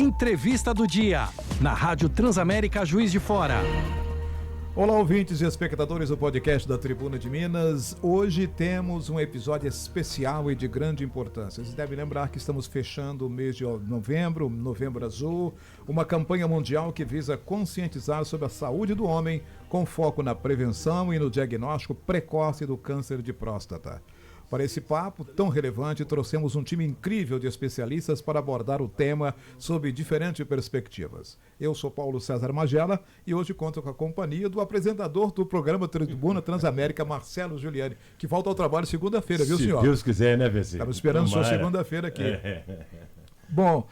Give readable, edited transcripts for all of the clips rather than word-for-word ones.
Entrevista do dia, na Rádio Transamérica Juiz de Fora. Olá, ouvintes e espectadores do podcast da Tribuna de Minas. Hoje temos um episódio especial e de grande importância. Vocês devem lembrar que estamos fechando o mês de novembro, Novembro Azul, uma campanha mundial que visa conscientizar sobre a saúde do homem, com foco na prevenção e no diagnóstico precoce do câncer de próstata. Para esse papo tão relevante, trouxemos um time incrível de especialistas para abordar o tema sob diferentes perspectivas. Eu sou Paulo César Magela e hoje conto com a companhia do apresentador do programa Tribuna Transamérica, Marcelo Giuliani, que volta ao trabalho segunda-feira, viu, senhor? Se Deus quiser, né, Vessi? Estamos esperando sua segunda-feira aqui. Bom,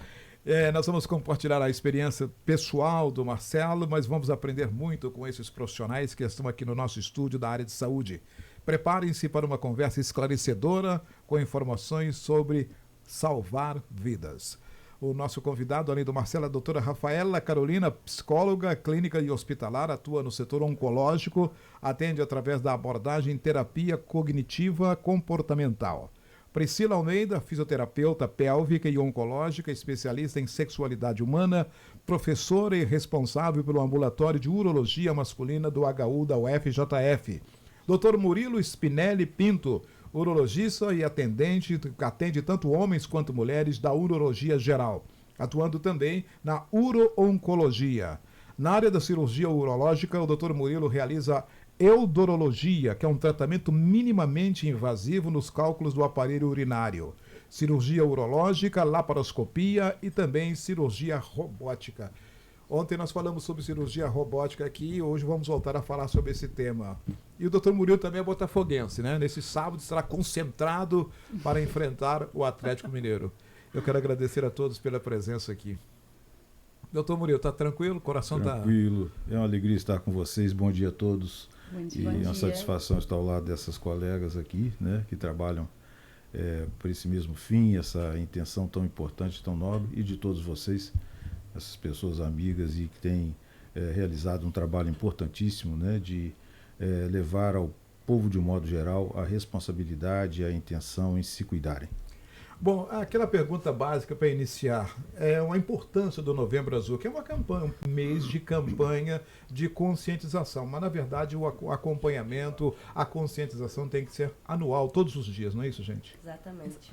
nós vamos compartilhar a experiência pessoal do Marcelo, mas vamos aprender muito com esses profissionais que estão aqui no nosso estúdio da área de saúde. Preparem-se para uma conversa esclarecedora com informações sobre salvar vidas. O nosso convidado, além do Marcelo, é a doutora Rafaela Carolina, psicóloga clínica e hospitalar, atua no setor oncológico, atende através da abordagem terapia cognitiva comportamental. Priscila Almeida, fisioterapeuta pélvica e oncológica, especialista em sexualidade humana, professora e responsável pelo ambulatório de urologia masculina do HU da UFJF. Dr. Murilo Spinelli Pinto, urologista e atende tanto homens quanto mulheres da urologia geral, atuando também na uro-oncologia. Na área da cirurgia urológica, o Dr. Murilo realiza eudorologia, que é um tratamento minimamente invasivo nos cálculos do aparelho urinário, cirurgia urológica, laparoscopia e também cirurgia robótica. Ontem nós falamos sobre cirurgia robótica aqui e hoje vamos voltar a falar sobre esse tema. E o Dr. Murilo também é botafoguense, né? Nesse sábado estará concentrado para enfrentar o Atlético Mineiro. Eu quero agradecer a todos pela presença aqui. Dr. Murilo, está tranquilo? O coração está... Tranquilo. É uma alegria estar com vocês. Bom dia a todos. Bom dia. E é uma satisfação estar ao lado dessas colegas aqui, né? Que trabalham por esse mesmo fim, essa intenção tão importante, tão nobre, e de todos vocês, essas pessoas amigas e que têm realizado um trabalho importantíssimo, né, de levar ao povo de um modo geral a responsabilidade e a intenção em se cuidarem. Bom, aquela pergunta básica para iniciar é a importância do Novembro Azul, que é uma campanha, um mês de campanha de conscientização, mas na verdade o acompanhamento, a conscientização tem que ser anual, todos os dias, não é isso, gente? Exatamente.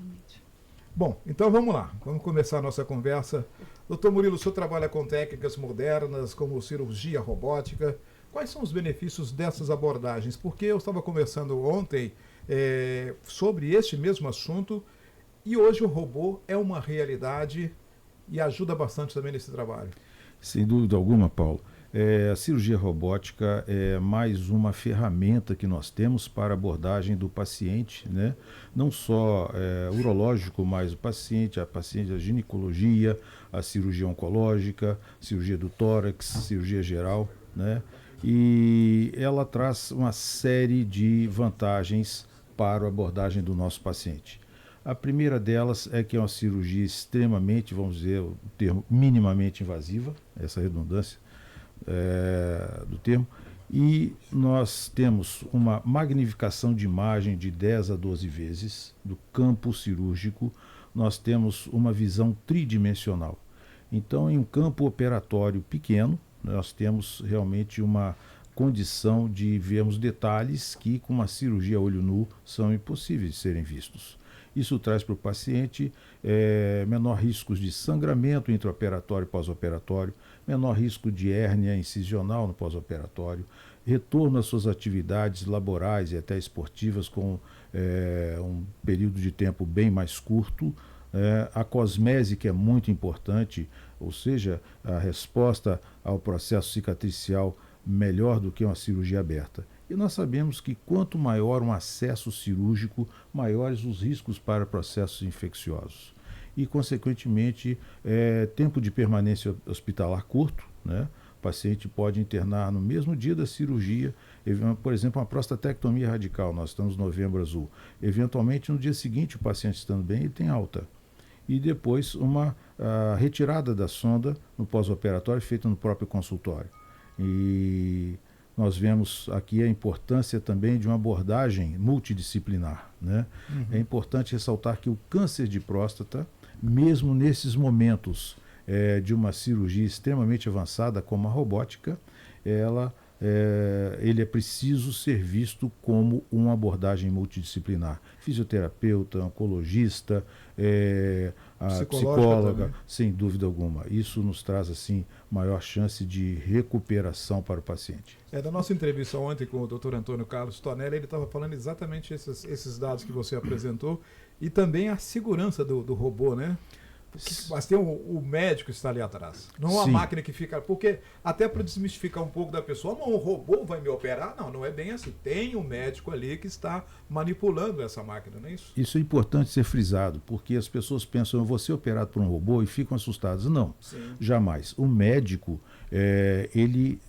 Bom, então vamos lá, vamos começar a nossa conversa. Doutor Murilo, o senhor trabalha com técnicas modernas, como cirurgia robótica. Quais são os benefícios dessas abordagens? Porque eu estava conversando ontem sobre este mesmo assunto e hoje o robô é uma realidade e ajuda bastante também nesse trabalho. Sem dúvida alguma, Paulo. A cirurgia robótica é mais uma ferramenta que nós temos para a abordagem do paciente, né? Não só urológico, mas a paciente, a ginecologia, a cirurgia oncológica, cirurgia do tórax, cirurgia geral, né? E ela traz uma série de vantagens para a abordagem do nosso paciente. A primeira delas é que é uma cirurgia extremamente, vamos dizer, o termo minimamente invasiva, essa redundância do termo, e nós temos uma magnificação de imagem de 10 a 12 vezes do campo cirúrgico, nós temos uma visão tridimensional. Então, em um campo operatório pequeno, nós temos realmente uma condição de vermos detalhes que com uma cirurgia a olho nu são impossíveis de serem vistos. Isso traz para o paciente menor riscos de sangramento intraoperatório e pós-operatório, menor risco de hérnia incisional no pós-operatório, retorno às suas atividades laborais e até esportivas com um período de tempo bem mais curto. A cosmese, que é muito importante, ou seja, a resposta ao processo cicatricial melhor do que uma cirurgia aberta. E nós sabemos que quanto maior um acesso cirúrgico, maiores os riscos para processos infecciosos. E, consequentemente, tempo de permanência hospitalar curto, né? O paciente pode internar no mesmo dia da cirurgia, por exemplo, uma prostatectomia radical, nós estamos no Novembro Azul. Eventualmente, no dia seguinte, o paciente estando bem, ele tem alta. E depois, uma retirada da sonda no pós-operatório feita no próprio consultório. E nós vemos aqui a importância também de uma abordagem multidisciplinar, né? É importante ressaltar que o câncer de próstata, mesmo nesses momentos de uma cirurgia extremamente avançada como a robótica, ele é preciso ser visto como uma abordagem multidisciplinar. Fisioterapeuta, oncologista, a psicóloga, sem dúvida alguma. Isso nos traz assim maior chance de recuperação para o paciente. Da nossa entrevista ontem com o Dr. Antônio Carlos Tonelli, ele estava falando exatamente esses dados que você apresentou e também a segurança do robô, né? Mas tem o médico que está ali atrás, não a máquina que fica... Porque até para desmistificar um pouco da pessoa, um robô vai me operar? Não é bem assim. Tem um médico ali que está manipulando essa máquina, não é isso? Isso é importante ser frisado, porque as pessoas pensam, eu vou ser operado por um robô e ficam assustadas. Não, jamais. O médico, ele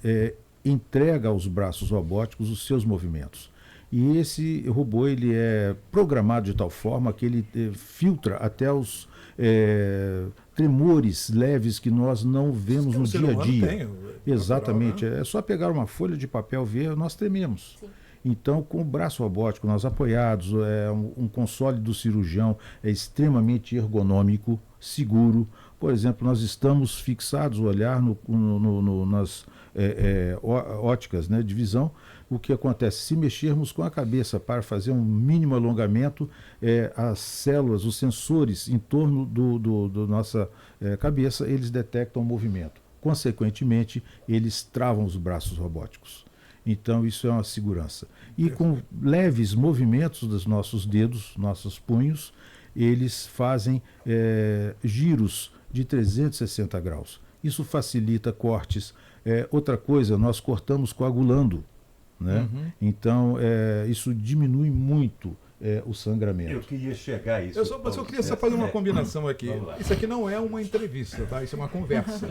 entrega aos braços robóticos os seus movimentos. E esse robô ele é programado de tal forma que ele filtra até os tremores leves que nós não vemos no dia a dia. Exatamente. É só pegar uma folha de papel, ver, nós trememos. Sim. Então, com o braço robótico, nós apoiados, um console do cirurgião é extremamente ergonômico, seguro. Por exemplo, nós estamos fixados o olhar nas óticas, né, de visão. O que acontece? Se mexermos com a cabeça para fazer um mínimo alongamento, as células, os sensores em torno da nossa cabeça, eles detectam o movimento. Consequentemente, eles travam os braços robóticos. Então, isso é uma segurança. E com leves movimentos dos nossos dedos, nossos punhos, eles fazem giros de 360 graus. Isso facilita cortes. Outra coisa, nós cortamos coagulando, né? Então, isso diminui muito o sangramento. Eu queria chegar a isso. Mas eu queria só fazer uma combinação aqui. Isso aqui não é uma entrevista, tá? Isso é uma conversa.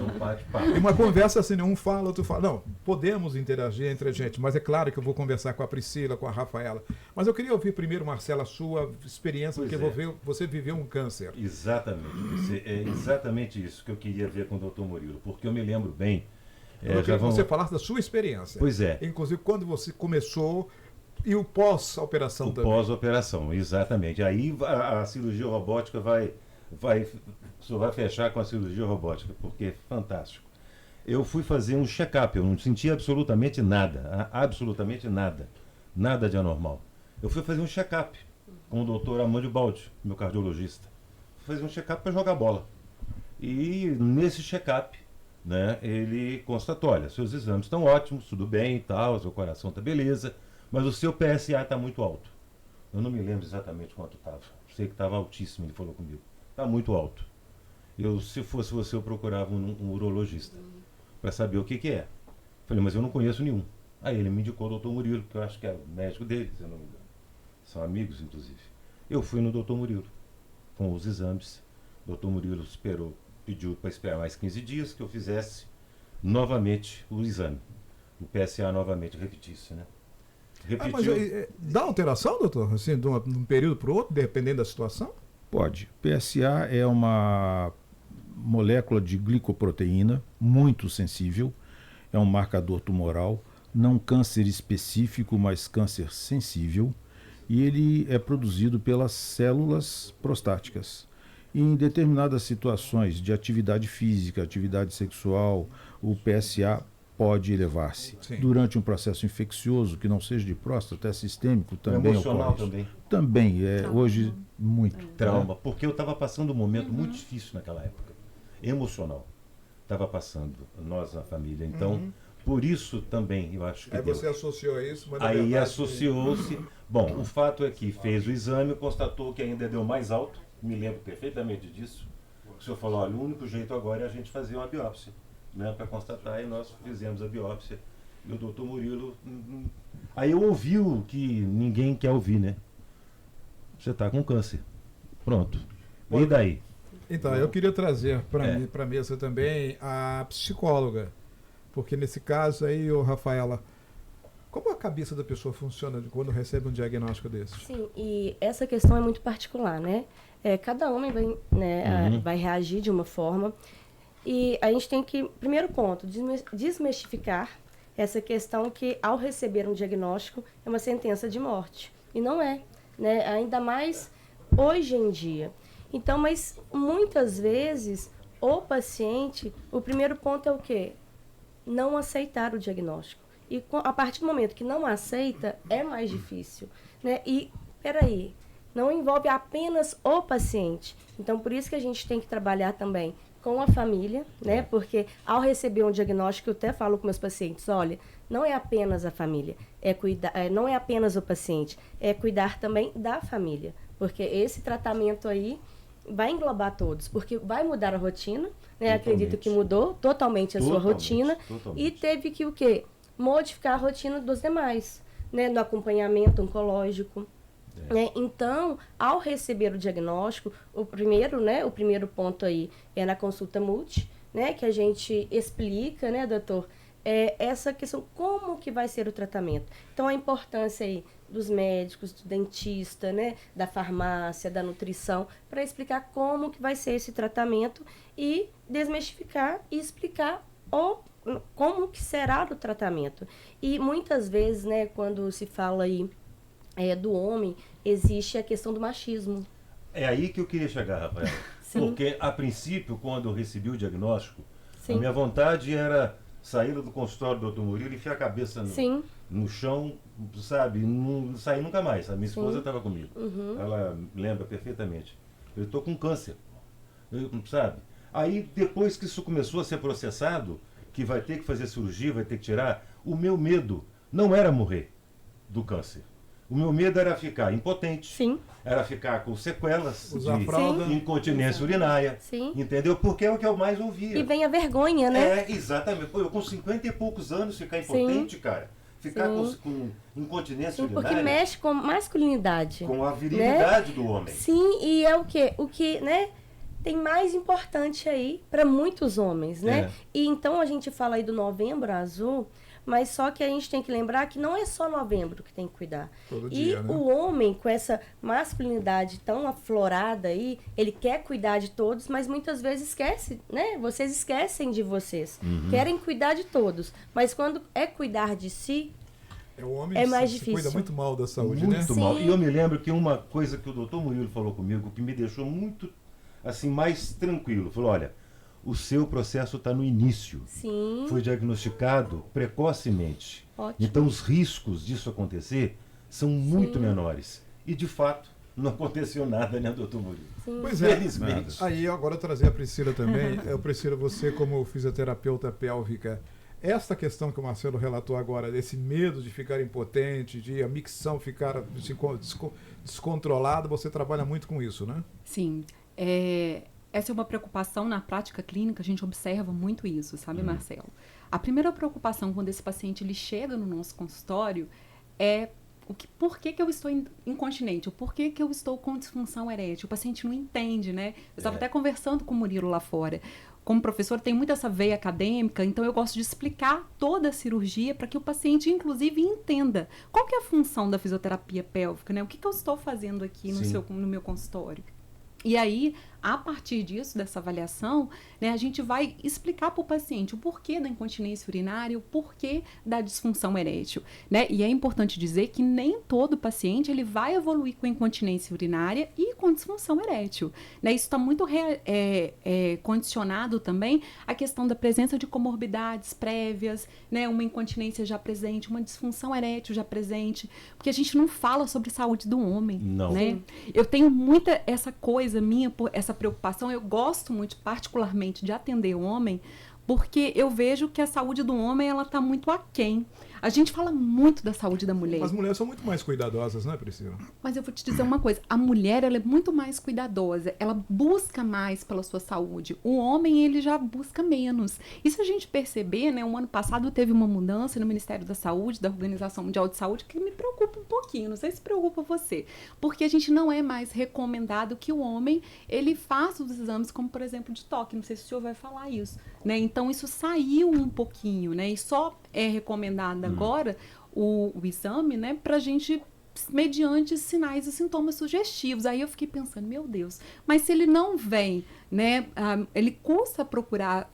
E uma conversa assim, um fala, outro fala. Não, podemos interagir entre a gente, mas é claro que eu vou conversar com a Priscila, com a Rafaela. Mas eu queria ouvir primeiro, Marcela, a sua experiência, porque você viveu um câncer. Exatamente. É exatamente isso que eu queria ver com o Dr. Murilo, porque eu me lembro bem. Eu queria que você falasse da sua experiência. Pois é. Inclusive, quando você começou e o pós-operação também. O pós-operação, exatamente. Aí a cirurgia robótica só vai fechar com a cirurgia robótica, porque é fantástico. Eu fui fazer um check-up, eu não senti absolutamente nada, nada de anormal. Eu fui fazer um check-up com o Dr. Amândio Baldi, meu cardiologista. Fui fazer um check-up para jogar bola. E nesse check-up, né, ele constatou, olha, seus exames estão ótimos, tudo bem e tal, seu coração está beleza, mas o seu PSA está muito alto. Eu não me lembro exatamente quanto estava. Sei que estava altíssimo, ele falou comigo. Está muito alto. Se fosse você, eu procurava um urologista para saber o que é. Falei, mas eu não conheço nenhum. Aí ele me indicou o Dr. Murilo, que eu acho que é o médico dele, se eu não me engano. São amigos, inclusive. Eu fui no Dr. Murilo com os exames. O Dr. Murilo pediu para esperar mais 15 dias que eu fizesse novamente o exame. O PSA novamente repetisse, né? Mas dá alteração, doutor? Assim, de um período para o outro, dependendo da situação? Pode. PSA é uma molécula de glicoproteína muito sensível, é um marcador tumoral, não câncer específico, mas câncer sensível, e ele é produzido pelas células prostáticas. E em determinadas situações de atividade física, atividade sexual, o PSA pode elevar-se. Durante um processo infeccioso, que não seja de próstata, é sistêmico, também emocional ocorre. Também, hoje, muito. Trauma, né? Porque eu estava passando um momento muito difícil naquela época. Emocional. Estava passando, nós na família. Então, por isso também, eu acho que você associou isso, mas aí associou-se. Bom, o fato é que fez o exame, constatou que ainda deu mais alto. Me lembro perfeitamente disso. O senhor falou, olha, o único jeito agora é a gente fazer uma biópsia, né, para constatar, e nós fizemos a biópsia. E o doutor Murilo... Aí eu ouvi o que ninguém quer ouvir, né? Você está com câncer. Pronto. E daí? Então, eu queria trazer para a mesa também a psicóloga. Porque nesse caso aí, Rafaela, como a cabeça da pessoa funciona quando recebe um diagnóstico desse? Sim, e essa questão é muito particular, né? Cada homem vai reagir de uma forma. E a gente tem que, primeiro ponto, desmistificar essa questão que, ao receber um diagnóstico, é uma sentença de morte. E não é, né? Ainda mais hoje em dia. Então, mas muitas vezes o paciente, o primeiro ponto é o quê? Não aceitar o diagnóstico. E a partir do momento que não aceita, é mais difícil, né? E, peraí, não envolve apenas o paciente. Então, por isso que a gente tem que trabalhar também com a família, né? Porque ao receber um diagnóstico, eu até falo com meus pacientes, olha, não é apenas a família, não é apenas o paciente, é cuidar também da família. Porque esse tratamento aí vai englobar todos, porque vai mudar a rotina, né? Acredito que mudou totalmente a sua rotina. E teve que o quê? Modificar a rotina dos demais, né? No acompanhamento oncológico. Né? Então, ao receber o diagnóstico, o primeiro ponto aí é na consulta multi, né? Que a gente explica, né, doutor, essa questão, como que vai ser o tratamento. Então, a importância aí dos médicos, do dentista, né, da farmácia, da nutrição, para explicar como que vai ser esse tratamento e desmistificar e explicar como que será o tratamento. E muitas vezes, né, quando se fala aí do homem, existe a questão do machismo. É aí que eu queria chegar, Rafael. Sim. Porque, a princípio, quando eu recebi o diagnóstico, Sim. a minha vontade era sair do consultório do Dr. Murilo e enfiar a cabeça no chão, sabe? Não sair nunca mais. A minha esposa estava comigo. Uhum. Ela lembra perfeitamente. Eu estou com câncer, sabe? Aí, depois que isso começou a ser processado, que vai ter que fazer cirurgia, vai ter que tirar, o meu medo não era morrer do câncer. O meu medo era ficar impotente, Sim. era ficar com sequelas Usar fralda. de incontinência urinária, Sim. entendeu? Porque é o que eu mais ouvia. E vem a vergonha, né? Exatamente. Pô, eu com 50 e poucos anos ficar impotente, cara. Ficar com incontinência Sim, porque urinária. mexe com masculinidade. Com a virilidade, né, do homem. Sim, e é o que, né, tem mais importante aí para muitos homens, né? E então a gente fala aí do Novembro Azul, mas só que a gente tem que lembrar que não é só novembro que tem que cuidar. Todo e dia, né? o homem, com essa masculinidade tão aflorada aí, ele quer cuidar de todos, mas muitas vezes esquece, né? Vocês esquecem de vocês. Querem cuidar de todos, mas quando é cuidar de si, O homem é mais se difícil. cuida muito mal da saúde, Muito né? mal. Sim. E eu me lembro que uma coisa que o doutor Murilo falou comigo, que me deixou muito, assim, mais tranquilo. Falou, olha, o seu processo está no início. Sim. Foi diagnosticado precocemente. Ótimo. Então, os riscos disso acontecer são muito menores. E, de fato, não aconteceu nada, né, doutor Murilo? Pois é. Felizmente. Aí agora eu trazer a Priscila também. Priscila, você como fisioterapeuta pélvica, esta questão que o Marcelo relatou agora, desse medo de ficar impotente, de a micção ficar descontrolada, você trabalha muito com isso, né? Sim. Essa é uma preocupação na prática clínica, a gente observa muito isso, sabe, Marcelo? A primeira preocupação quando esse paciente ele chega no nosso consultório é por que eu estou incontinente, ou por que eu estou com disfunção erétil. O paciente não entende, né? Eu estava até conversando com o Murilo lá fora. Como professor, tem muito essa veia acadêmica, então eu gosto de explicar toda a cirurgia para que o paciente, inclusive, entenda qual que é a função da fisioterapia pélvica, né? O que eu estou fazendo aqui no meu consultório. E aí, a partir disso, dessa avaliação, né, a gente vai explicar para o paciente o porquê da incontinência urinária, o porquê da disfunção erétil, né? E é importante dizer que nem todo paciente ele vai evoluir com incontinência urinária e com disfunção erétil, né? Isso está muito condicionado também à questão da presença de comorbidades prévias, né? Uma incontinência já presente, uma disfunção erétil já presente, porque a gente não fala sobre saúde do homem, Não. né? Eu tenho muita essa coisa minha, essa preocupação, eu gosto muito particularmente de atender o homem, porque eu vejo que a saúde do homem ela está muito aquém. A gente fala muito da saúde da mulher. As mulheres são muito mais cuidadosas, né, Priscila? Mas eu vou te dizer uma coisa, a mulher ela é muito mais cuidadosa, ela busca mais pela sua saúde. O homem ele já busca menos. E se a gente perceber, né, o ano passado teve uma mudança no Ministério da Saúde, da Organização Mundial de Saúde, que me preocupa um pouquinho, não sei se preocupa você, porque a gente não é mais recomendado que o homem ele faça os exames como, por exemplo, de toque, não sei se o senhor vai falar isso, né? Então isso saiu um pouquinho, né? E só é recomendado agora o exame, né, pra gente mediante sinais e sintomas sugestivos. Aí eu fiquei pensando, meu Deus, mas se ele não vem, né, ele custa procurar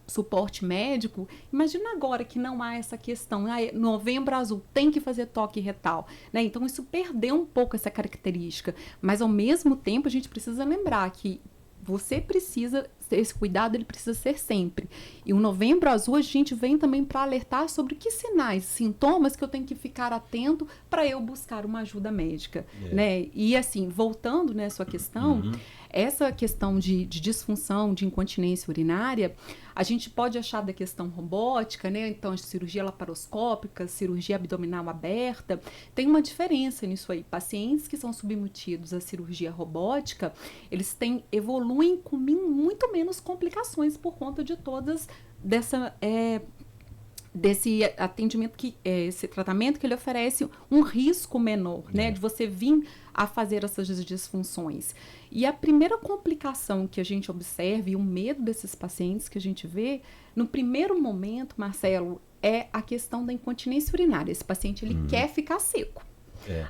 suporte médico, imagina agora que não há essa questão, Novembro Azul, tem que fazer toque retal, né? Então isso perdeu um pouco essa característica, mas ao mesmo tempo a gente precisa lembrar que você precisa esse cuidado ele precisa ser sempre. E o Novembro Azul a gente vem também para alertar sobre que sinais, sintomas que eu tenho que ficar atento para eu buscar uma ajuda médica, né? E assim, voltando nessa sua questão, essa questão de disfunção, de incontinência urinária, a gente pode achar da questão robótica, né? Então, a cirurgia laparoscópica, cirurgia abdominal aberta, tem uma diferença nisso aí. Pacientes que são submetidos à cirurgia robótica, eles evoluem com muito menos complicações por conta de todas desse atendimento, esse tratamento que ele oferece um risco menor, né? De você vir a fazer essas disfunções. E a primeira complicação que a gente observa e o medo desses pacientes que a gente vê, no primeiro momento, Marcelo, é a questão da incontinência urinária. Esse paciente, ele quer ficar seco.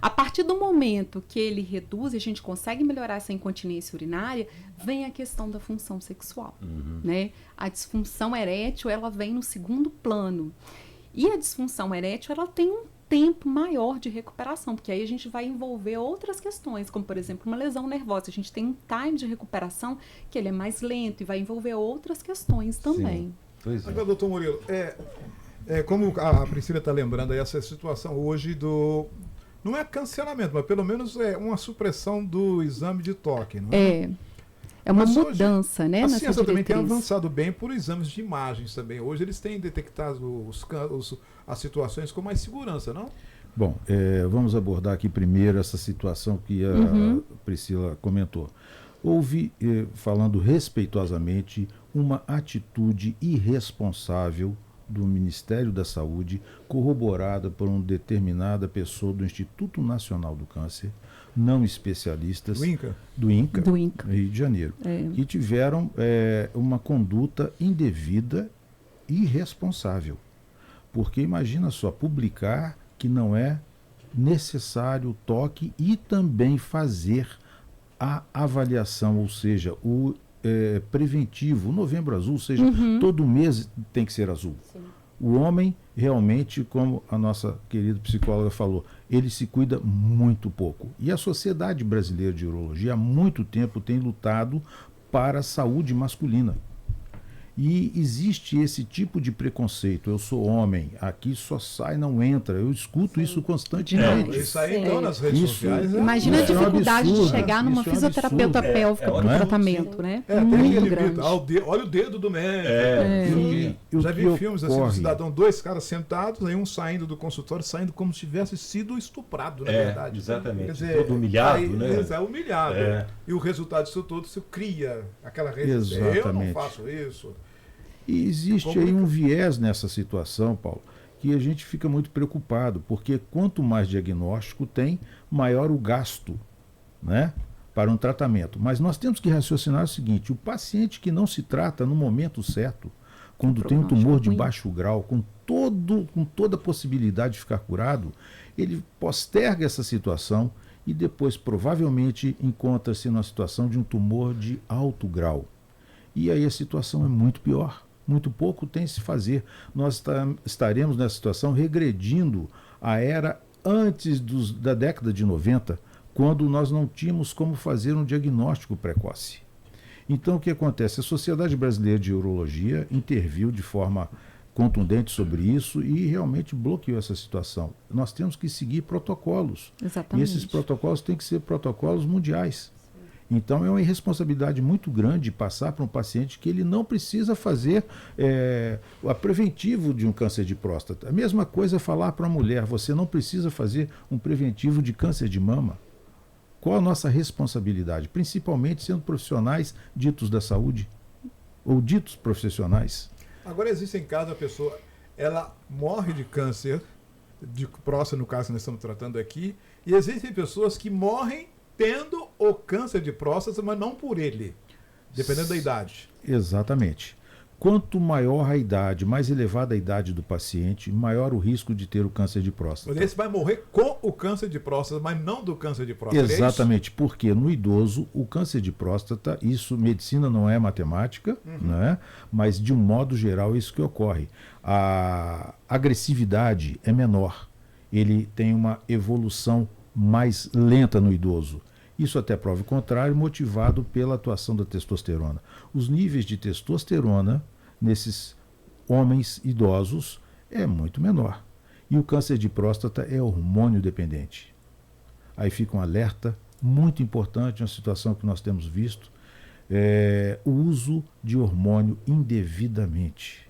A partir do momento que ele reduz e a gente consegue melhorar essa incontinência urinária, vem a questão da função sexual, né? A disfunção erétil, ela vem no segundo plano. E a disfunção erétil, ela tem um tempo maior de recuperação, porque aí a gente vai envolver outras questões, como, por exemplo, uma lesão nervosa. A gente tem um time de recuperação que ele é mais lento e vai envolver outras questões também. Pois é. Agora, doutor Murilo, como a Priscila está lembrando aí, essa situação hoje não é cancelamento, mas pelo menos é uma supressão do exame de toque, não é? É uma Mas mudança, né? A ciência também tem diretriz. avançado bem por exames de imagens também. Hoje eles têm detectado as situações com mais segurança, não? Bom, vamos abordar aqui primeiro essa situação que a Priscila comentou. Houve, falando respeitosamente, uma atitude irresponsável do Ministério da Saúde, corroborada por uma determinada pessoa do Instituto Nacional do Câncer, não especialistas, do INCA, Rio de Janeiro, que tiveram uma conduta indevida e irresponsável. Porque imagina só, publicar que não é necessário o toque e também fazer a avaliação, ou seja, o preventivo, o Novembro Azul, ou seja, todo mês tem que ser azul. Sim. O homem, realmente, como a nossa querida psicóloga falou, ele se cuida muito pouco. E a Sociedade Brasileira de Urologia há muito tempo tem lutado para a saúde masculina. E existe esse tipo de preconceito. Eu sou homem, aqui só sai, não entra. Eu escuto isso constantemente. Isso aí, então, nas redes sociais. Imagina a dificuldade de chegar numa fisioterapeuta pélvica para o tratamento, né? Muito grande. Olha o dedo do médico. Já vi filmes assim, do cidadão, dois caras sentados, aí um saindo do consultório, saindo como se tivesse sido estuprado, na verdade. Exatamente. Quer dizer, todo humilhado, aí, né? Humilhado. E o resultado disso tudo, isso cria aquela Exatamente. resistência. Eu não faço isso. E existe aí um viés nessa situação, Paulo, que a gente fica muito preocupado, porque quanto mais diagnóstico tem, maior o gasto, né, para um tratamento. Mas nós temos que raciocinar o seguinte: o paciente que não se trata no momento certo, quando tem um tumor de baixo grau, com toda a possibilidade de ficar curado, ele posterga essa situação e depois provavelmente encontra-se numa situação de um tumor de alto grau. E aí a situação é muito pior. Muito pouco tem se fazer. Nós estaremos nessa situação regredindo à era antes da década de 90, quando nós não tínhamos como fazer um diagnóstico precoce. Então, o que acontece? A Sociedade Brasileira de Urologia interviu de forma contundente sobre isso e realmente bloqueou essa situação. Nós temos que seguir protocolos. Exatamente. E esses protocolos têm que ser protocolos mundiais. Então é uma irresponsabilidade muito grande passar para um paciente que ele não precisa fazer a preventivo de um câncer de próstata. A mesma coisa é falar para a mulher: você não precisa fazer um preventivo de câncer de mama. Qual a nossa responsabilidade? Principalmente sendo profissionais ditos da saúde ou ditos profissionais. Agora existem casos, a pessoa ela morre de câncer de próstata, no caso que nós estamos tratando aqui, e existem pessoas que morrem tendo o câncer de próstata, mas não por ele, dependendo da idade. Exatamente. Quanto maior a idade, mais elevada a idade do paciente, maior o risco de ter o câncer de próstata. Mas esse vai morrer com o câncer de próstata, mas não do câncer de próstata. Exatamente, porque no idoso, o câncer de próstata, isso, medicina não é matemática, né? Mas de um modo geral é isso que ocorre. A agressividade é menor, ele tem uma evolução mais lenta no idoso. Isso até prova o contrário, motivado pela atuação da testosterona. Os níveis de testosterona nesses homens idosos é muito menor. E o câncer de próstata é hormônio dependente. Aí fica um alerta muito importante, uma situação que nós temos visto, o uso de hormônio indevidamente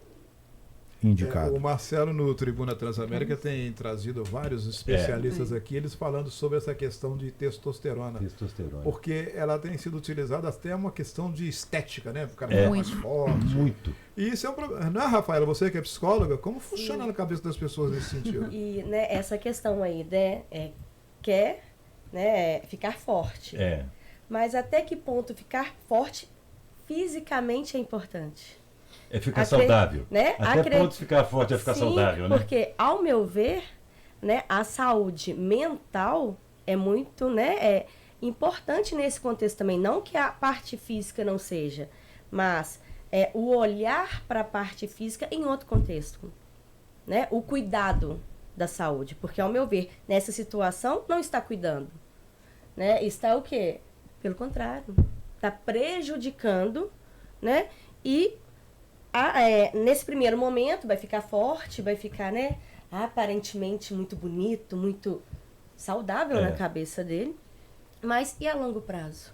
indicado. O Marcelo, no Tribuna Transamérica, tem trazido vários especialistas aqui, eles falando sobre essa questão de testosterona. Porque ela tem sido utilizada até uma questão de estética, né? Ficar mais forte. Muito. E isso é um problema. Não é, Rafaela, você que é psicóloga, como funciona na cabeça das pessoas nesse sentido? E né, essa questão aí, né, quer ficar forte. Mas até que ponto ficar forte fisicamente é importante? É ficar saudável. Né? Até ponto de ficar forte é ficar saudável, né? Porque, ao meu ver, né, a saúde mental é muito, né, importante nesse contexto também. Não que a parte física não seja, mas o olhar para a parte física em outro contexto. Né? O cuidado da saúde. Porque, ao meu ver, nessa situação, não está cuidando. Né? Está o quê? Pelo contrário. Está prejudicando, né? E nesse primeiro momento vai ficar forte, vai ficar, né, aparentemente muito bonito, muito saudável na cabeça dele. Mas e a longo prazo?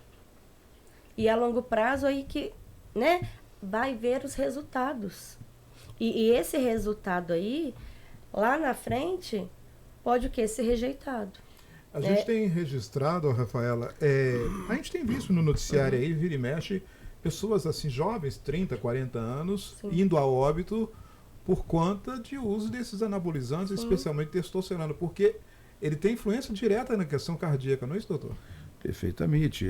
E a longo prazo aí que, né, vai ver os resultados. E esse resultado aí, lá na frente, pode o quê? Ser rejeitado. A gente tem registrado, Rafaela, a gente tem visto no noticiário aí, vira e mexe, pessoas assim jovens, 30, 40 anos, indo a óbito por conta de uso desses anabolizantes, especialmente testosterona, porque ele tem influência direta na questão cardíaca, não é isso, doutor? Perfeitamente.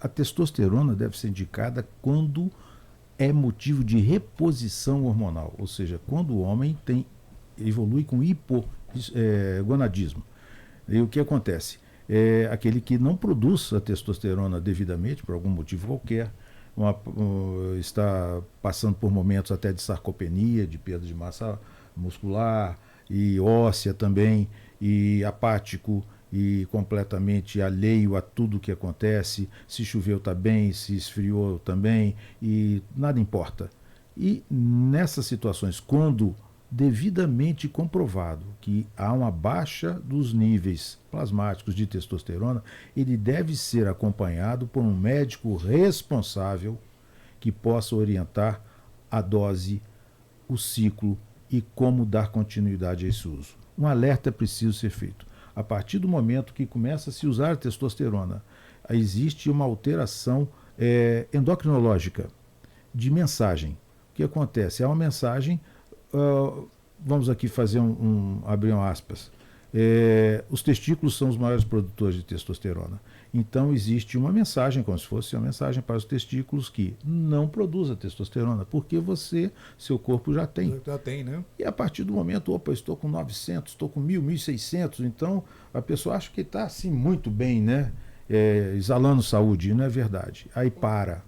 A testosterona deve ser indicada quando é motivo de reposição hormonal, ou seja, quando o homem evolui com hipogonadismo. E o que acontece? Aquele que não produz a testosterona devidamente, por algum motivo qualquer, está passando por momentos até de sarcopenia, de perda de massa muscular e óssea também, e apático e completamente alheio a tudo que acontece, se choveu está bem, se esfriou também, e nada importa. E nessas situações, quando devidamente comprovado que há uma baixa dos níveis plasmáticos de testosterona, ele deve ser acompanhado por um médico responsável que possa orientar a dose, o ciclo e como dar continuidade a esse uso. Um alerta é preciso ser feito. A partir do momento que começa a se usar a testosterona, existe uma alteração endocrinológica de mensagem. O que acontece? É uma mensagem... vamos aqui fazer abrir um aspas. Os testículos são os maiores produtores de testosterona. Então existe uma mensagem, como se fosse uma mensagem para os testículos que não produza testosterona, porque seu corpo já tem. Já tem, né? E a partir do momento, estou com 900, estou com 1.000, 1.600, então a pessoa acha que está assim muito bem, né? Exalando saúde, e não é verdade. Aí para.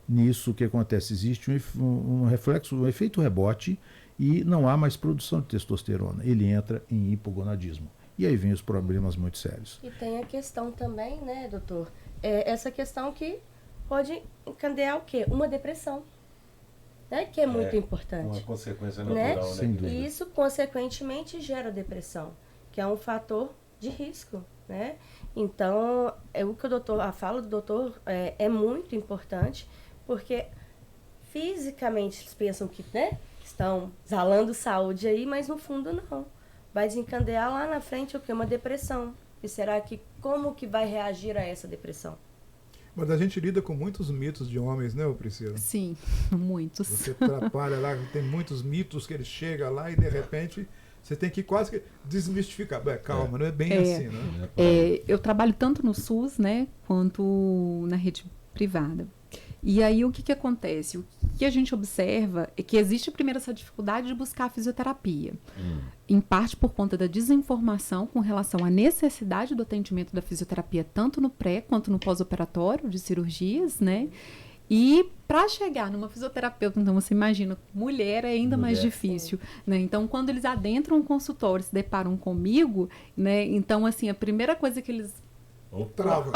Nisso o que acontece? Existe um reflexo, um efeito rebote e não há mais produção de testosterona. Ele entra em hipogonadismo. E aí vem os problemas muito sérios. E tem a questão também, né, doutor? Essa questão que pode encadear o quê? Uma depressão. Né? Que é muito importante. Uma consequência natural, né? Sem dúvida. E isso, consequentemente, gera depressão, que é um fator de risco, né? Então, o que a fala do doutor é muito importante, porque fisicamente eles pensam que, né, estão exalando saúde aí, mas no fundo não. Vai desencadear lá na frente o quê? Uma depressão. E será que como que vai reagir a essa depressão? Mas a gente lida com muitos mitos de homens, né, Priscila? Sim, muitos. Você trabalha lá, tem muitos mitos que ele chega lá e de repente você tem que quase que desmistificar. Calma, não é bem assim, né? Eu trabalho tanto no SUS, né, quanto na rede privada. E aí o que acontece? O que a gente observa é que existe primeiro essa dificuldade de buscar a fisioterapia. Em parte por conta da desinformação com relação à necessidade do atendimento da fisioterapia, tanto no pré quanto no pós-operatório de cirurgias, né? E para chegar numa fisioterapeuta, então você imagina, mulher é ainda mais difícil, né? Então, quando eles adentram um consultório, se deparam comigo, né? Então, assim, a primeira coisa que eles Trava.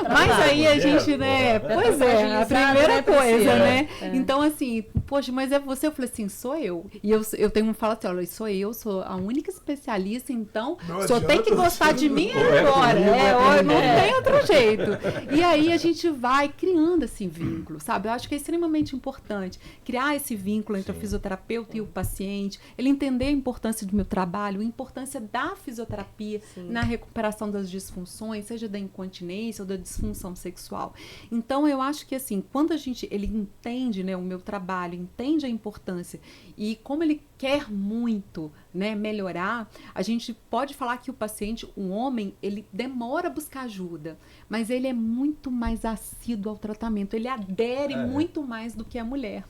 Mas aí a gente, né? Pois é, a primeira coisa, né? Então, assim, poxa, mas é você? Eu falei assim, sou eu. E eu tenho um fala assim, olha, eu sou a única especialista, então Não o senhor tem que adianta gostar de mim é agora. comigo, Não tem outro jeito. E aí a gente vai criando esse vínculo, sabe? Eu acho que é extremamente importante criar esse vínculo entre o fisioterapeuta e o paciente, ele entender a importância do meu trabalho, a importância da fisioterapia na recuperação das disfunções, seja da incontinência ou da disfunção sexual. Então, eu acho que, assim, quando ele entende, né, o meu trabalho, entende a importância e como ele quer muito, né, melhorar, a gente pode falar que o paciente, o homem, ele demora a buscar ajuda, mas ele é muito mais assíduo ao tratamento, ele adere muito mais do que a mulher.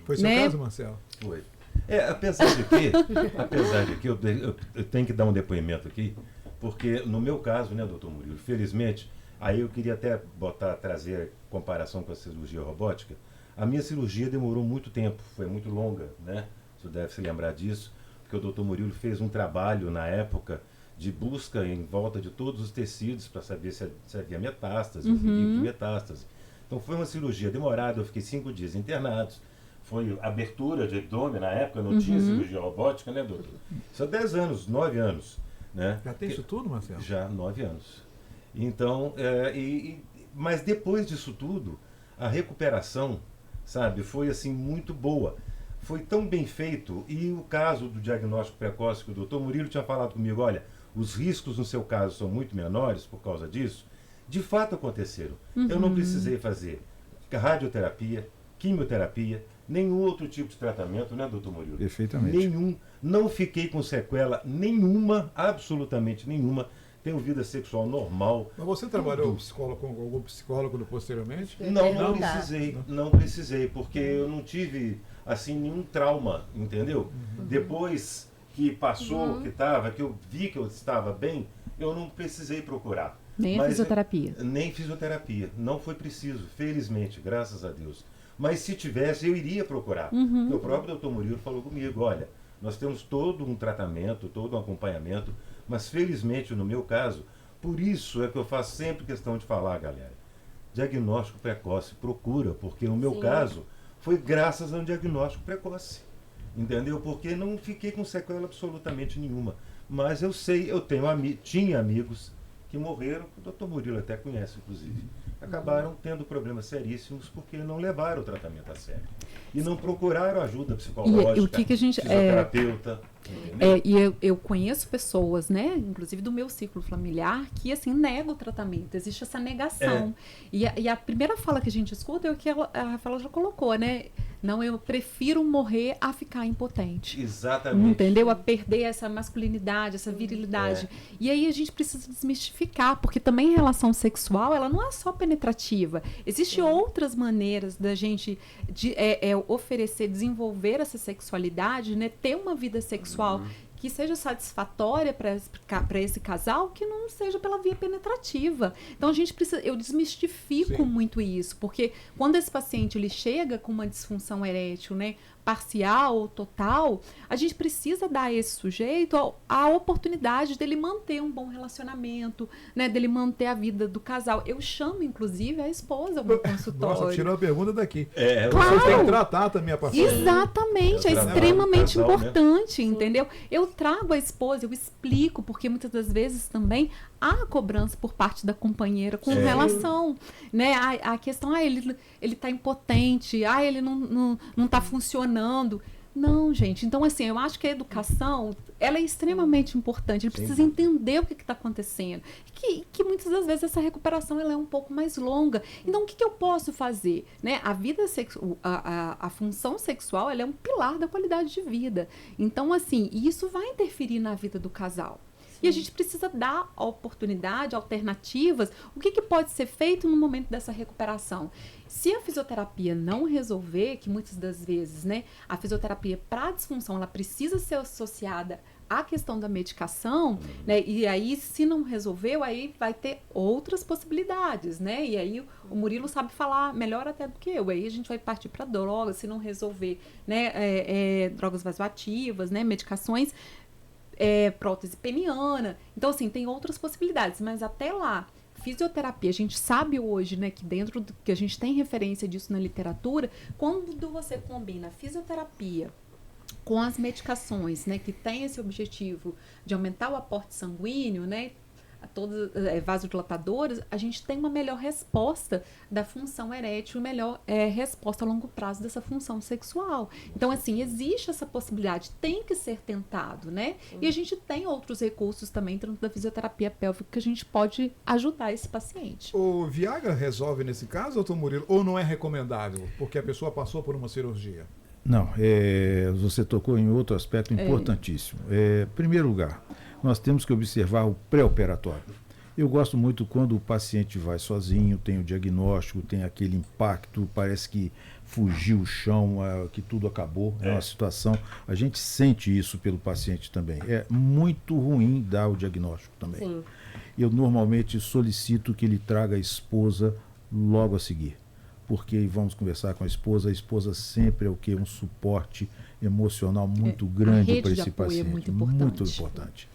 Foi seu né? caso, Marcelo? Foi. Apesar de que eu tenho que dar um depoimento aqui, porque no meu caso, né, doutor Murilo, felizmente, aí eu queria até trazer comparação com a cirurgia robótica. A minha cirurgia demorou muito tempo, foi muito longa, né? Você deve se lembrar disso, porque o doutor Murilo fez um trabalho na época de busca em volta de todos os tecidos para saber se havia metástase, metástase. Então foi uma cirurgia demorada, eu fiquei 5 dias internados. Foi abertura de abdômen na época, não tinha cirurgia robótica, né, doutor? Isso há 10 anos, 9 anos. Né? Já tem isso tudo, Marcelo? Já 9 anos. Então, mas depois disso tudo, a recuperação, sabe, foi assim muito boa. Foi tão bem feito, e o caso do diagnóstico precoce que o doutor Murilo tinha falado comigo, olha, os riscos no seu caso são muito menores por causa disso, de fato aconteceram. Eu não precisei fazer radioterapia, quimioterapia, nenhum outro tipo de tratamento, né, doutor Murilo? Perfeitamente. Nenhum. Não fiquei com sequela nenhuma, absolutamente nenhuma. Tenho vida sexual normal. Mas você trabalhou com algum psicólogo posteriormente? Não precisei, porque eu não tive, assim, nenhum trauma, entendeu? Depois que passou, que eu vi que eu estava bem, eu não precisei procurar. Nem a fisioterapia. Nem fisioterapia. Não foi preciso, felizmente, graças a Deus. Mas se tivesse, eu iria procurar. O próprio doutor Murilo falou comigo, olha, nós temos todo um tratamento, todo um acompanhamento, mas felizmente no meu caso, por isso é que eu faço sempre questão de falar, galera, diagnóstico precoce, procura, porque no meu caso foi graças a um diagnóstico precoce, entendeu? Porque não fiquei com sequela absolutamente nenhuma, mas eu sei, tinha amigos que morreram, o doutor Murilo até conhece, inclusive, acabaram tendo problemas seríssimos porque não levaram o tratamento a sério. E não procuraram ajuda psicológica, e o que a gente, fisioterapeuta. E eu conheço pessoas, né, inclusive do meu círculo familiar, que assim negam o tratamento, existe essa negação. E a primeira fala que a gente escuta é o que a Rafaela já colocou, né? Não, eu prefiro morrer a ficar impotente. Exatamente. Entendeu? A perder essa masculinidade, essa virilidade. E aí a gente precisa desmistificar, porque também a relação sexual, ela não é só penetrativa. Existem outras maneiras da gente oferecer, desenvolver essa sexualidade, né? Ter uma vida sexual que seja satisfatória para esse casal, que não seja pela via penetrativa. Então eu desmistifico muito isso, porque quando esse paciente ele chega com uma disfunção erétil, né, parcial ou total, a gente precisa dar a esse sujeito a oportunidade dele manter um bom relacionamento, né, dele manter a vida do casal. Eu chamo, inclusive, a esposa ao meu consultório. Nossa, tirou a pergunta daqui. Claro. Você tem que tratar também a paciente. Exatamente, é extremamente casal, importante, entendeu? Eu trago a esposa, eu explico, porque muitas das vezes também há cobrança por parte da companheira com relação, né? A questão, ele está impotente, ele não está funcionando. Não, gente. Então, assim, eu acho que a educação, ela é extremamente importante. Ele precisa entender o que está acontecendo. Que muitas das vezes essa recuperação ela é um pouco mais longa. Então, o que eu posso fazer? Né? A vida sexual, a função sexual, ela é um pilar da qualidade de vida. Então, assim, isso vai interferir na vida do casal. E a gente precisa dar a oportunidade, alternativas, o que pode ser feito no momento dessa recuperação. Se a fisioterapia não resolver, que muitas das vezes, né, a fisioterapia para a disfunção, ela precisa ser associada à questão da medicação, né, e aí se não resolveu, aí vai ter outras possibilidades, né, e aí o Murilo sabe falar melhor até do que eu, aí a gente vai partir para drogas, se não resolver, né, drogas vasoativas, né, medicações. prótese peniana. Então, assim, tem outras possibilidades, mas até lá, fisioterapia, a gente sabe hoje, né, que dentro do que a gente tem referência disso na literatura, quando você combina a fisioterapia com as medicações, né, que tem esse objetivo de aumentar o aporte sanguíneo, né, todas vasodilatadoras, a gente tem uma melhor resposta da função erétil, melhor resposta a longo prazo dessa função sexual. Então, assim, existe essa possibilidade, tem que ser tentado, né? E a gente tem outros recursos também dentro da fisioterapia pélvica que a gente pode ajudar esse paciente. O Viagra resolve nesse caso, doutor Murilo, ou não é recomendável, porque a pessoa passou por uma cirurgia? Não, você tocou em outro aspecto importantíssimo. Em primeiro lugar, nós temos que observar o pré-operatório. Eu gosto muito quando o paciente vai sozinho, tem o diagnóstico, tem aquele impacto, parece que fugiu o chão, que tudo acabou, é uma situação. A gente sente isso pelo paciente também. É muito ruim dar o diagnóstico também. Sim. Eu normalmente solicito que ele traga a esposa logo a seguir, porque vamos conversar com a esposa sempre é o quê? Um suporte emocional muito grande para esse paciente. Muito importante. Muito importante.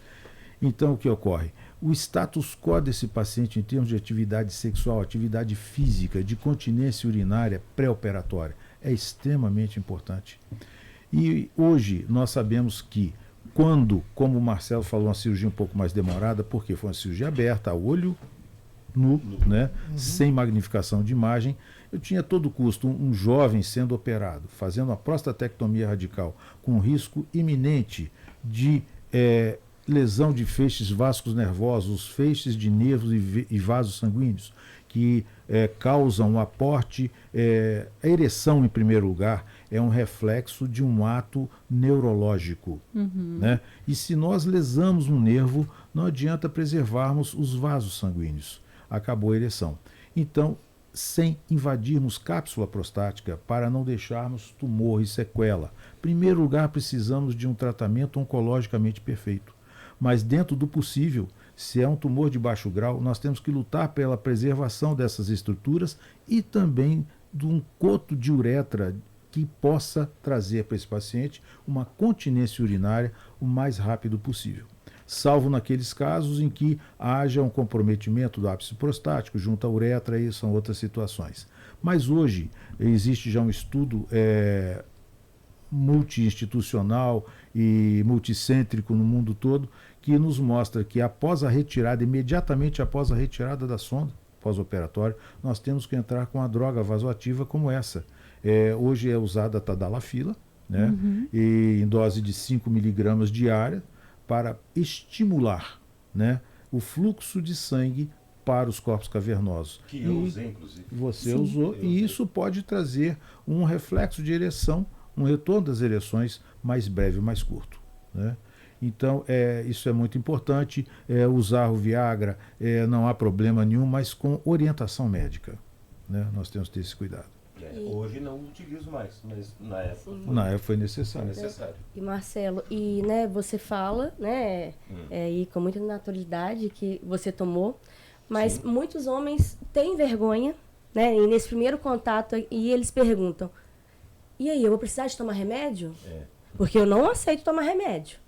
Então, o que ocorre? O status quo desse paciente em termos de atividade sexual, atividade física, de continência urinária pré-operatória, é extremamente importante. E hoje nós sabemos que quando, como o Marcelo falou, uma cirurgia um pouco mais demorada, porque foi uma cirurgia aberta, a olho nu, né? Sem magnificação de imagem, eu tinha a todo custo um jovem sendo operado, fazendo uma prostatectomia radical, com risco iminente de lesão de feixes vascos nervosos, feixes de nervos e vasos sanguíneos, que causam o aporte, a ereção em primeiro lugar, é um reflexo de um ato neurológico. Né? E se nós lesamos um nervo, não adianta preservarmos os vasos sanguíneos. Acabou a ereção. Então, sem invadirmos cápsula prostática para não deixarmos tumor e sequela. Em primeiro lugar, precisamos de um tratamento oncologicamente perfeito. Mas dentro do possível, se é um tumor de baixo grau, nós temos que lutar pela preservação dessas estruturas e também de um coto de uretra que possa trazer para esse paciente uma continência urinária o mais rápido possível. Salvo naqueles casos em que haja um comprometimento do ápice prostático junto à uretra, aí são outras situações. Mas hoje existe já um estudo multi-institucional e multicêntrico no mundo todo, que nos mostra que após a retirada, imediatamente após a retirada da sonda, pós-operatório, nós temos que entrar com uma droga vasoativa como essa. Hoje é usada a tadalafila, né? E em dose de 5 miligramas diária, para estimular, né, o fluxo de sangue para os corpos cavernosos. Que eu usei, inclusive. Você usou, e isso pode trazer um reflexo de ereção, um retorno das ereções mais breve, mais curto, né? Então, isso é muito importante. Usar o Viagra não há problema nenhum, mas com orientação médica, né? Nós temos que ter esse cuidado. Hoje não utilizo mais, mas na época foi necessário. E Marcelo, né, você fala, né, e com muita naturalidade que você tomou, mas muitos homens têm vergonha, né, e nesse primeiro contato, e eles perguntam, e aí, eu vou precisar de tomar remédio? Porque eu não aceito tomar remédio.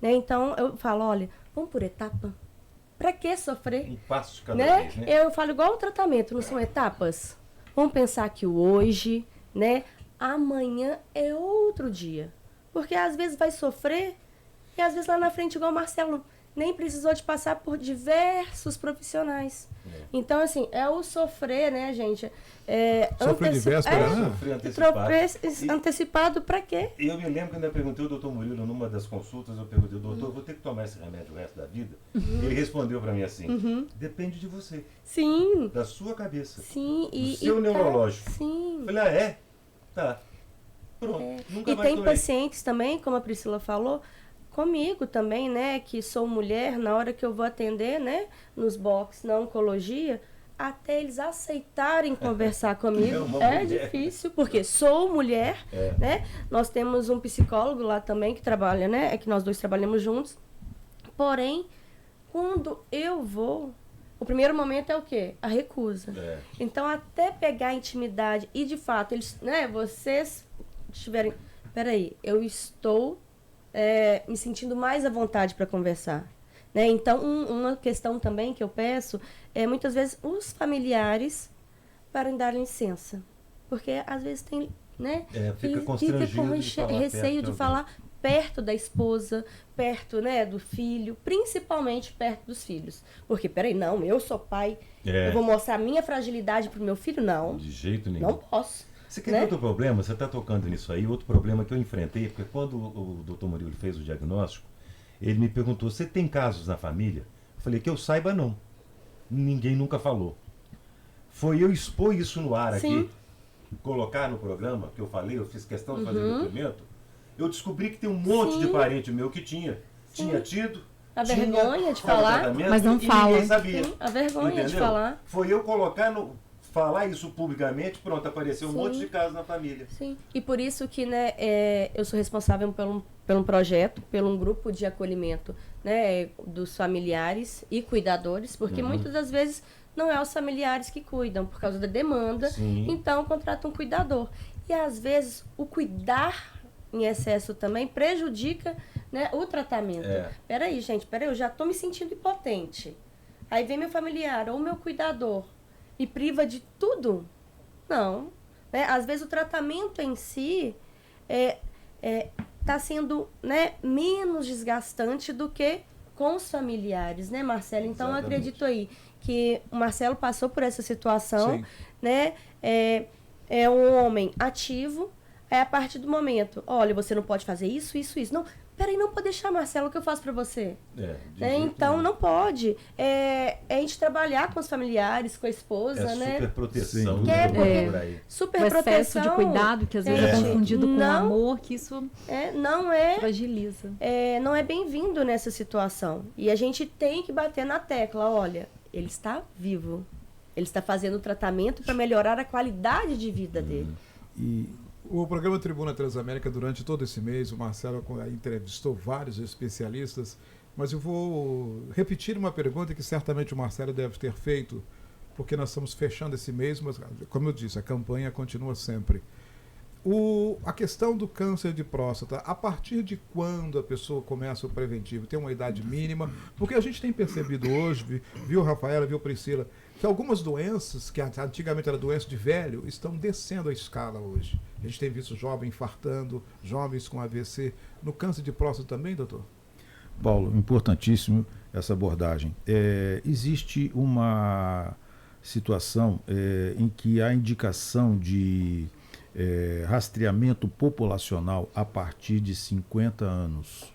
Né? Então, eu falo, olha, vamos por etapa. Para que sofrer? Um passo de cada né? vez, né? Eu falo igual o tratamento, não são etapas? Vamos pensar que o hoje, né? Amanhã é outro dia. Porque às vezes vai sofrer e às vezes lá na frente, igual o Marcelo, nem precisou de passar por diversos profissionais. Então, assim, é o sofrer, né, gente? Sofrer de véspera, né? Sofrer antecipado para quê? E eu me lembro quando eu perguntei ao doutor Murilo, numa das consultas, eu perguntei, doutor, vou ter que tomar esse remédio o resto da vida? Ele respondeu para mim assim, depende de você. Sim. Da sua cabeça. Sim. Do seu neurológico. Sim. Eu falei, Tá. Pronto. Nunca e mais tem tomei. pacientes também, como a Priscila falou, comigo também, né, que sou mulher, na hora que eu vou atender, né, nos boxes na oncologia, até eles aceitarem conversar comigo, é difícil, porque sou mulher, né, nós temos um psicólogo lá também que trabalha, né, que nós dois trabalhamos juntos, porém, quando eu vou, o primeiro momento é o quê? A recusa. Então, até pegar a intimidade, e de fato, eles, né, vocês estiverem, peraí, eu estou me sentindo mais à vontade para conversar. Né? Então, uma questão também que eu peço é, muitas vezes, os familiares para dar licença. Porque, às vezes, tem... Né? Fica constrangido com de falar receio de falar perto da esposa, perto, né, do filho, principalmente perto dos filhos. Porque, peraí, não, eu sou pai, eu vou mostrar a minha fragilidade pro meu filho? Não. De jeito nenhum. Não posso. Você quer ver outro problema? Você está tocando nisso aí. Outro problema que eu enfrentei, porque quando o doutor Murilo fez o diagnóstico, ele me perguntou, você tem casos na família? Eu falei, que eu saiba, não. Ninguém nunca falou. Foi eu expor isso no ar aqui, colocar no programa, que eu falei, eu fiz questão de fazer o depoimento, eu descobri que tem um monte de parente meu que tinha tido. A vergonha de falar, mas não fala. Ninguém sabia. Sim, a vergonha de falar. Foi eu falar isso publicamente, pronto, apareceu um monte de casos na família. Sim, e por isso que, né, eu sou responsável por um projeto, por um grupo de acolhimento, né, dos familiares e cuidadores, porque muitas das vezes não é os familiares que cuidam, por causa da demanda, então contrata um cuidador. E às vezes o cuidar em excesso também prejudica, né, o tratamento. Peraí, gente, eu já estou me sentindo impotente. Aí vem meu familiar ou meu cuidador e priva de tudo? Não. Né? Às vezes o tratamento em si está sendo, né, menos desgastante do que com os familiares, né, Marcelo? Então, eu acredito aí que o Marcelo passou por essa situação, né? É um homem ativo, a partir do momento, olha, você não pode fazer isso, isso, isso. Não, peraí, não pode deixar, Marcelo, o que eu faço para você? Então, não pode. A gente trabalhar com os familiares, com a esposa, né? Super proteção. Super o excesso proteção. de cuidado, que às vezes é confundido com amor, que isso não fragiliza. Não é bem-vindo nessa situação. E a gente tem que bater na tecla, olha, ele está vivo. Ele está fazendo o tratamento para melhorar a qualidade de vida dele. E o programa Tribuna Transamérica, durante todo esse mês, o Marcelo entrevistou vários especialistas, mas eu vou repetir uma pergunta que certamente o Marcelo deve ter feito, porque nós estamos fechando esse mês, mas, como eu disse, a campanha continua sempre. A questão do câncer de próstata, a partir de quando a pessoa começa o preventivo? Tem uma idade mínima? Porque a gente tem percebido hoje, viu, Rafaela, viu, Priscila, que algumas doenças, que antigamente era doença de velho, estão descendo a escala hoje. A gente tem visto jovens infartando, jovens com AVC. No câncer de próstata também, doutor? Paulo, importantíssimo essa abordagem. Existe uma situação em que a indicação de rastreamento populacional a partir de 50 anos.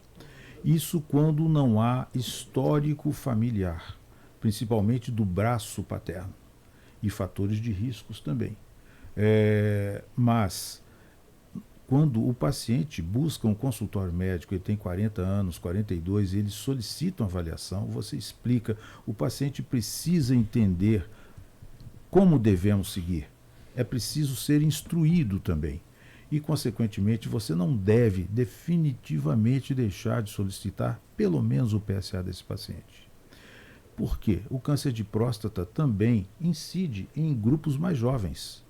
Isso quando não há histórico familiar, principalmente do braço paterno, e fatores de riscos também. Mas, quando o paciente busca um consultório médico, ele tem 40 anos, 42, ele solicita uma avaliação, você explica, o paciente precisa entender como devemos seguir. É preciso ser instruído também. E, consequentemente, você não deve definitivamente deixar de solicitar pelo menos o PSA desse paciente. Por quê? O câncer de próstata também incide em grupos mais jovens.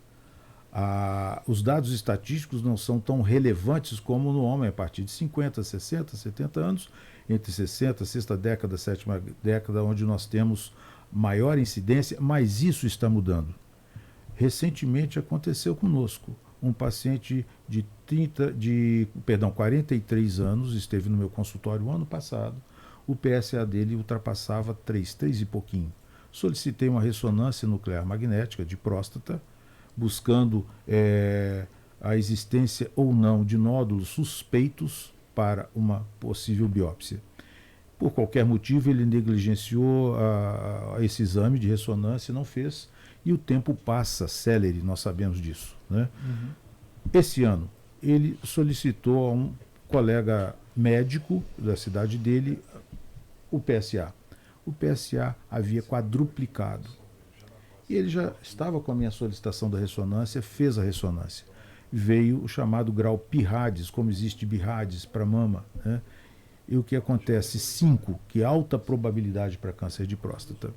Os dados estatísticos não são tão relevantes como no homem, a partir de 50, 60, 70 anos, entre 60, sexta década, sétima década, onde nós temos maior incidência, mas isso está mudando. Recentemente aconteceu conosco. Um paciente de 43 anos esteve no meu consultório ano passado. O PSA dele ultrapassava 3 e pouquinho. Solicitei uma ressonância nuclear magnética de próstata, buscando a existência ou não de nódulos suspeitos para uma possível biópsia. Por qualquer motivo, ele negligenciou esse exame de ressonância, não fez, e o tempo passa célere, nós sabemos disso, né? Esse ano, ele solicitou a um colega médico da cidade dele o PSA. O PSA havia quadruplicado. E ele já estava com a minha solicitação da ressonância, fez a ressonância. Veio o chamado grau PIRADS, como existe BIRADS para mama, né? E o que acontece? 5, que é alta probabilidade para câncer de próstata.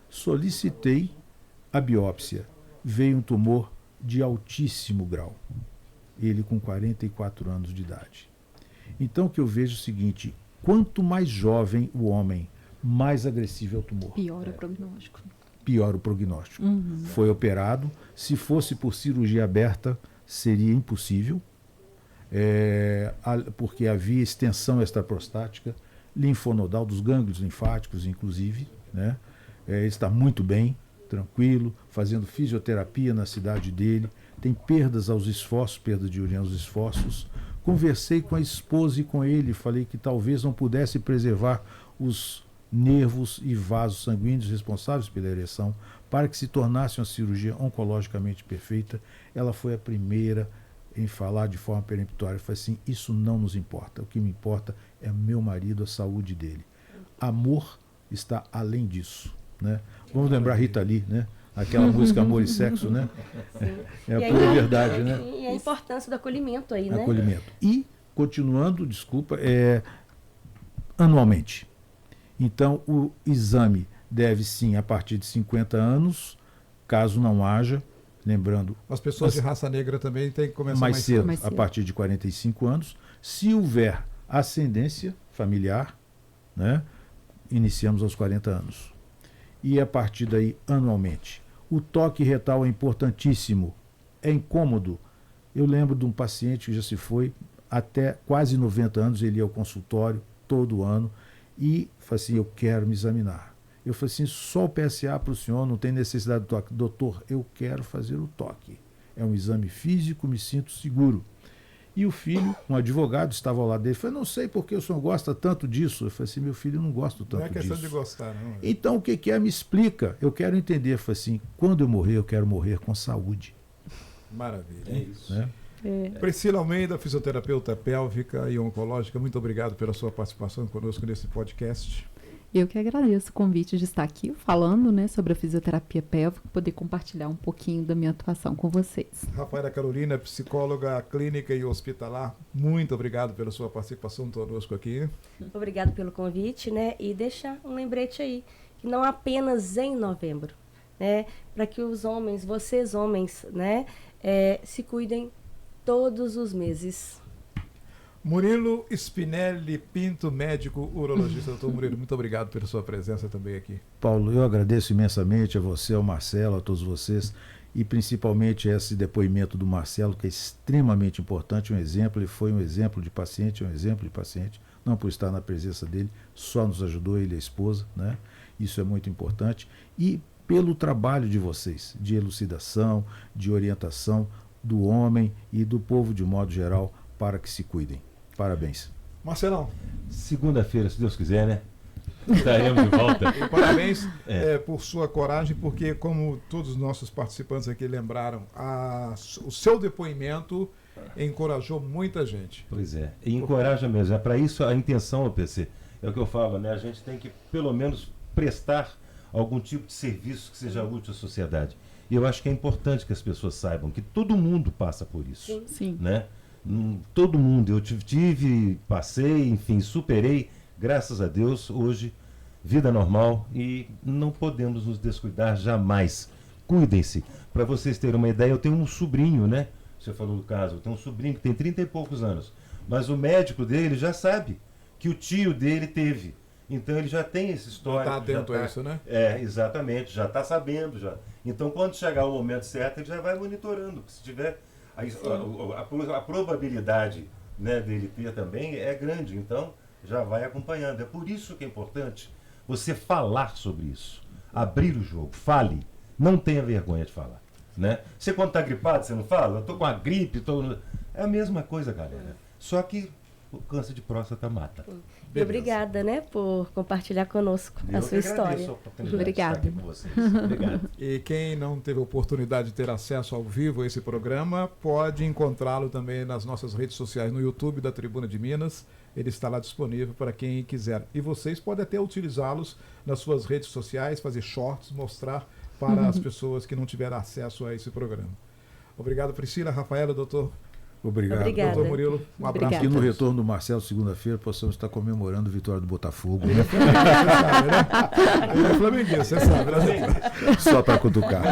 Solicitei a biópsia. Veio um tumor de altíssimo grau. Ele com 44 anos de idade. Então, o que eu vejo é o seguinte: quanto mais jovem o homem, mais agressivo é o tumor. Piora o prognóstico. Pior o prognóstico. Foi operado. Se fosse por cirurgia aberta, seria impossível, porque havia extensão extraprostática, linfonodal dos gânglios linfáticos, inclusive, né? Ele está muito bem, tranquilo, fazendo fisioterapia na cidade dele, tem perdas aos esforços, perda de urina aos esforços. Conversei com a esposa e com ele, falei que talvez não pudesse preservar os nervos e vasos sanguíneos responsáveis pela ereção para que se tornasse uma cirurgia oncologicamente perfeita. Ela foi a primeira em falar de forma peremptória. Eu falei assim: isso não nos importa, o que me importa é meu marido, a saúde dele. Amor está além disso, né? Vamos lembrar Rita Lee, né? Aquela música Amor e Sexo, né? É a pura verdade, né? E a importância do acolhimento aí, né? Acolhimento. E, continuando, desculpa, anualmente. Então, o exame deve sim a partir de 50 anos, caso não haja, lembrando... As pessoas de raça negra também têm que começar mais cedo, mais a cedo. partir de 45 anos. Se houver ascendência familiar, né, iniciamos aos 40 anos. E a partir daí, anualmente. O toque retal é importantíssimo, é incômodo. Eu lembro de um paciente que já se foi, até quase 90 anos, ele ia ao consultório todo ano e falou assim: eu quero me examinar. Eu falei assim: só o PSA para o senhor, não tem necessidade do toque. Doutor, eu quero fazer o toque. É um exame físico, me sinto seguro. E o filho, um advogado, estava ao lado dele, falou: não sei por que o senhor gosta tanto disso. Eu falei assim: meu filho, eu não gosto tanto disso. Não é questão de gostar, não. Então, o que é? Me explica. Eu quero entender. Eu falei assim: quando eu morrer, eu quero morrer com saúde. Maravilha. É isso. Né? Priscila Almeida, fisioterapeuta pélvica e oncológica, muito obrigado pela sua participação conosco nesse podcast. Eu que agradeço o convite de estar aqui falando, né, sobre a fisioterapia pélvica, poder compartilhar um pouquinho da minha atuação com vocês. Rafaela Carolina, psicóloga clínica e hospitalar, muito obrigado pela sua participação conosco aqui. Obrigado pelo convite, né? E deixar um lembrete aí, que não apenas em novembro, né? Para que os homens, vocês homens, né, se cuidem todos os meses. Murilo Spinelli Pinto, médico urologista. Doutor Murilo, muito obrigado pela sua presença também aqui. Paulo, eu agradeço imensamente a você, ao Marcelo, a todos vocês, e principalmente esse depoimento do Marcelo, que é extremamente importante, um exemplo. Ele foi um exemplo de paciente, não por estar na presença dele, só nos ajudou, ele e a esposa, né? Isso é muito importante. E pelo trabalho de vocês, de elucidação, de orientação do homem e do povo de modo geral, para que se cuidem. Parabéns. Marcelão, Segunda-feira, se Deus quiser, né? Estaremos de volta. e parabéns por sua coragem, porque como todos os nossos participantes aqui lembraram, o seu depoimento encorajou muita gente. Pois é, e encoraja mesmo. É para isso a intenção, PC. É o que eu falo, né? A gente tem que, pelo menos, prestar algum tipo de serviço que seja útil à sociedade. E eu acho que é importante que as pessoas saibam que todo mundo passa por isso. Sim. Né? Todo mundo. Eu tive, passei, enfim, superei, graças a Deus, hoje, vida normal, e não podemos nos descuidar jamais. Cuidem-se. Para vocês terem uma ideia, eu tenho um sobrinho, né? Você falou do caso, eu tenho um sobrinho que tem 30 e poucos anos, mas o médico dele já sabe que o tio dele teve. Então ele já tem essa história. Está atento a isso, né? Exatamente, já está sabendo. Já. Então quando chegar o momento certo, ele já vai monitorando. Se tiver a probabilidade, né, dele ter também é grande, então já vai acompanhando. É por isso que é importante você falar sobre isso. Abrir o jogo, fale. Não tenha vergonha de falar. Né? Você quando está gripado, você não fala? Eu estou com a gripe, é a mesma coisa, galera. Só que o câncer de próstata mata. E obrigada, né, por compartilhar conosco a sua história. Obrigada. Obrigado. E quem não teve oportunidade de ter acesso ao vivo a esse programa, pode encontrá-lo também nas nossas redes sociais, no YouTube da Tribuna de Minas. Ele está lá disponível para quem quiser. E vocês podem até utilizá-los nas suas redes sociais, fazer shorts, mostrar para as pessoas que não tiveram acesso a esse programa. Obrigado, Priscila, Rafaela, doutor. Obrigado. Obrigada. Doutor Murilo, um abraço. Obrigada. E no retorno do Marcelo, segunda-feira, possamos estar comemorando a vitória do Botafogo. Você sabe, né? Ele é flamenguista, você sabe, né? Só para cutucar.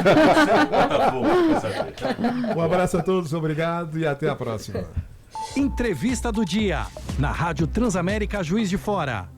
Um abraço a todos, obrigado e até a próxima. Entrevista do dia, na Rádio Transamérica Juiz de Fora.